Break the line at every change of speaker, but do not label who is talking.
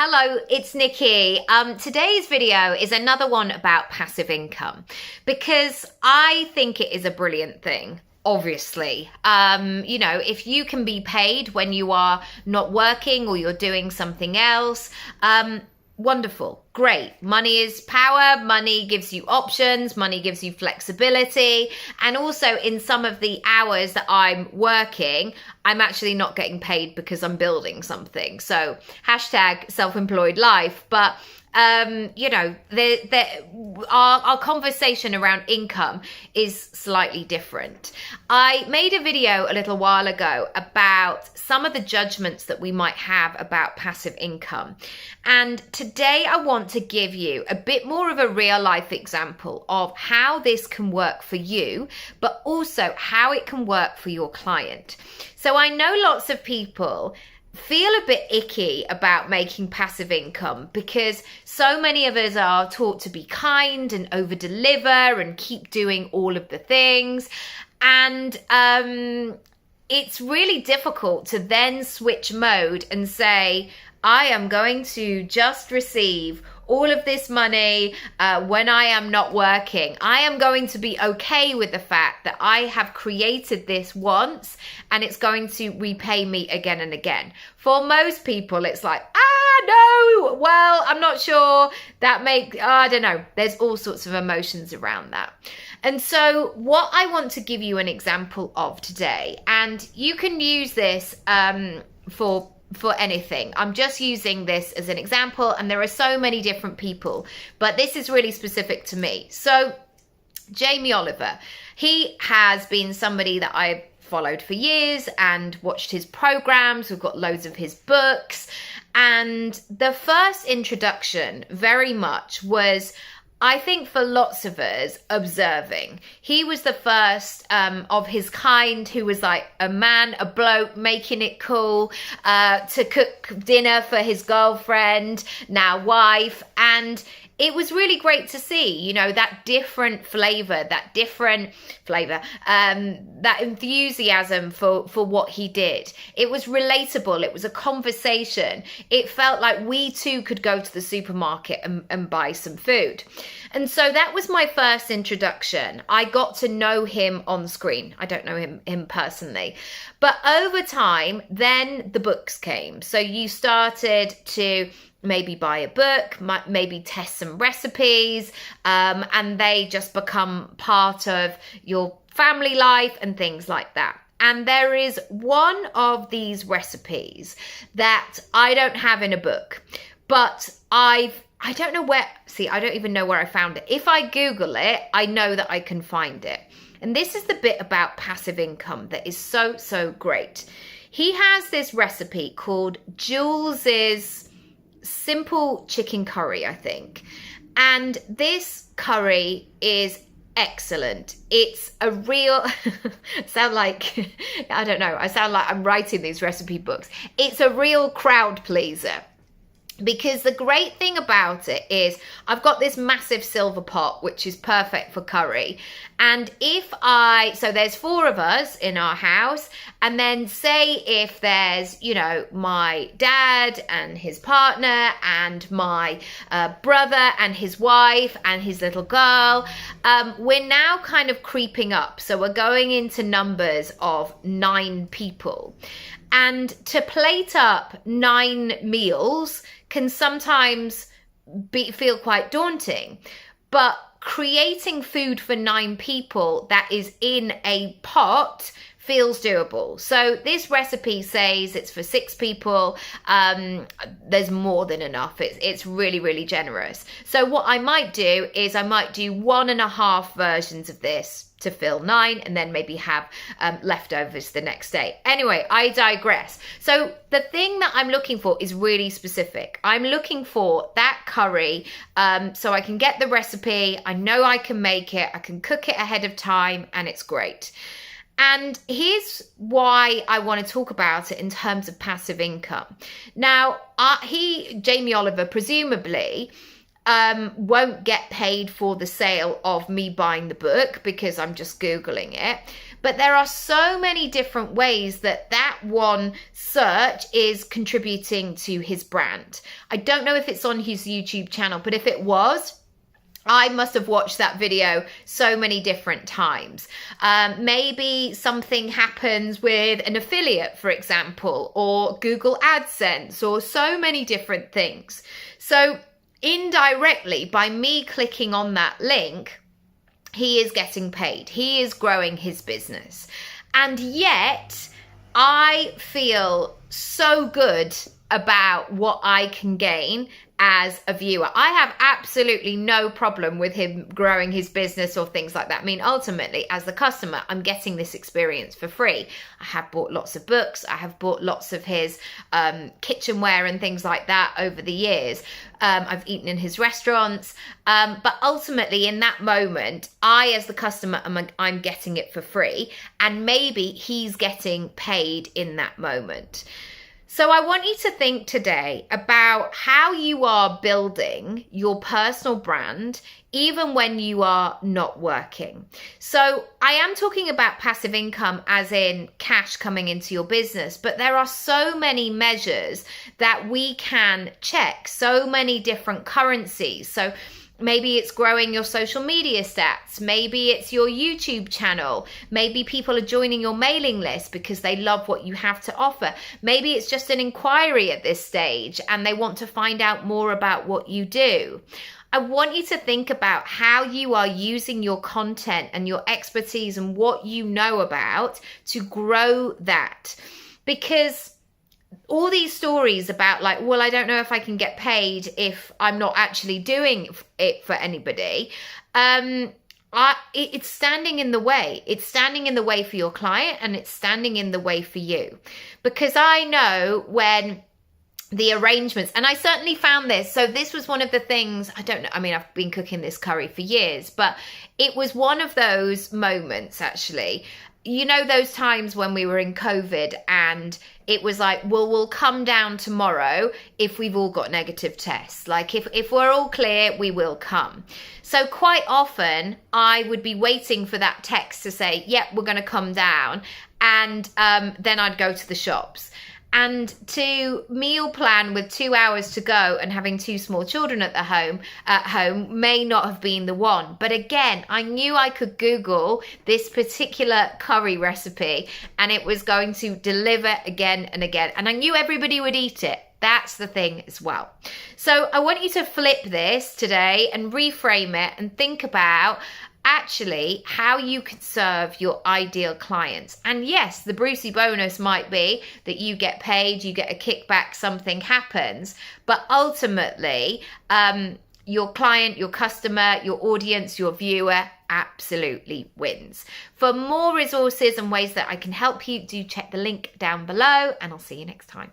Hello, it's Nikki. Today's video is another one about passive income because I think it is a brilliant thing. Obviously, if you can be paid when you are not working or you're doing something else, wonderful, great. Money is power. Money gives you options. Money gives you flexibility. And also in some of the hours that I'm working, I'm actually not getting paid because I'm building something. So hashtag self-employed life. But our conversation around income is slightly different. I made a video a little while ago about some of the judgments that we might have about passive income. And today I want to give you a bit more of a real life example of how this can work for you, but also how it can work for your client. So I know lots of people feel a bit icky about making passive income because so many of us are taught to be kind and over deliver and keep doing all of the things. And it's really difficult to then switch mode and say, I am going to just receive all of this money when I am not working. I am going to be okay with the fact that I have created this once and it's going to repay me again and again. For most people, it's like, no, well, I'm not sure. I don't know. There's all sorts of emotions around that. And so what I want to give you an example of today, and you can use this for anything. I'm just using this as an example, and there are so many different people, but this is really specific to me. So Jamie Oliver, he has been somebody that I've followed for years and watched his programs. We've got loads of his books. And the first introduction very much was, I think, for lots of us, observing. He was the first of his kind who was like a man, a bloke, making it cool to cook dinner for his girlfriend, now wife. And it was really great to see, that different flavor, that enthusiasm for what he did. It was relatable. It was a conversation. It felt like we too could go to the supermarket and buy some food. And so that was my first introduction. I got to know him on screen. I don't know him personally. But over time, then the books came. So you started to maybe buy a book, maybe test some recipes, and they just become part of your family life and things like that. And there is one of these recipes that I don't have in a book, but I don't know where, I don't even know where I found it. If I Google it, I know that I can find it. And this is the bit about passive income that is so, so great. He has this recipe called Jules's simple chicken curry, I think. And this curry is excellent. It's a real, I sound like I'm writing these recipe books. It's a real crowd pleaser. Because the great thing about it is I've got this massive silver pot, which is perfect for curry. And so there's 4 of us in our house. And then say if there's, my dad and his partner and my brother and his wife and his little girl, we're now kind of creeping up. So we're going into numbers of 9 people. And to plate up 9 meals can sometimes feel quite daunting, but creating food for 9 people that is in a pot feels doable. So this recipe says it's for 6 people. There's more than enough. It's really, really generous. So what I might do is I might do 1.5 versions of this to fill 9 and then maybe have leftovers the next day. Anyway, I digress. So the thing that I'm looking for is really specific. I'm looking for that curry so I can get the recipe. I know I can make it. I can cook it ahead of time and it's great. And here's why I want to talk about it in terms of passive income. Now, Jamie Oliver, presumably, won't get paid for the sale of me buying the book because I'm just Googling it. but there are so many different ways that that one search is contributing to his brand. I don't know if it's on his YouTube channel, but if it was, I must have watched that video so many different times. Maybe something happens with an affiliate, for example, or Google AdSense, or so many different things. So indirectly, by me clicking on that link, he is getting paid. He is growing his business. And yet, I feel so good about what I can gain as a viewer. I have absolutely no problem with him growing his business or things like that. I mean, ultimately, as the customer, I'm getting this experience for free. I have bought lots of books. I have bought lots of his kitchenware and things like that over the years. I've eaten in his restaurants. But ultimately, in that moment, I, as the customer, I'm getting it for free. And maybe he's getting paid in that moment. So I want you to think today about how you are building your personal brand, even when you are not working. So I am talking about passive income as in cash coming into your business, but there are so many measures that we can check, so many different currencies. So maybe it's growing your social media stats. Maybe it's your YouTube channel. Maybe people are joining your mailing list because they love what you have to offer. Maybe it's just an inquiry at this stage and they want to find out more about what you do. I want you to think about how you are using your content and your expertise and what you know about to grow that. Because all these stories about like, well, I don't know if I can get paid if I'm not actually doing it for anybody. It's standing in the way. It's standing in the way for your client and it's standing in the way for you. Because I know when the arrangements, and I certainly found this. So this was one of the things, I don't know, I mean, I've been cooking this curry for years, but it was one of those moments actually. You know, those times when we were in COVID and it was like, well, we'll come down tomorrow if we've all got negative tests. Like if we're all clear, we will come. So quite often I would be waiting for that text to say, yep, we're going to come down. And then I'd go to the shops. And to meal plan with 2 hours to go and having 2 small children at home may not have been the one. But again, I knew I could Google this particular curry recipe and it was going to deliver again and again. And I knew everybody would eat it. That's the thing as well. So I want you to flip this today and reframe it and think about actually how you can serve your ideal clients. And yes, the Brucey bonus might be that you get paid, you get a kickback, something happens, but ultimately your client, your customer, your audience, your viewer absolutely wins. For more resources and ways that I can help you, do check the link down below and I'll see you next time.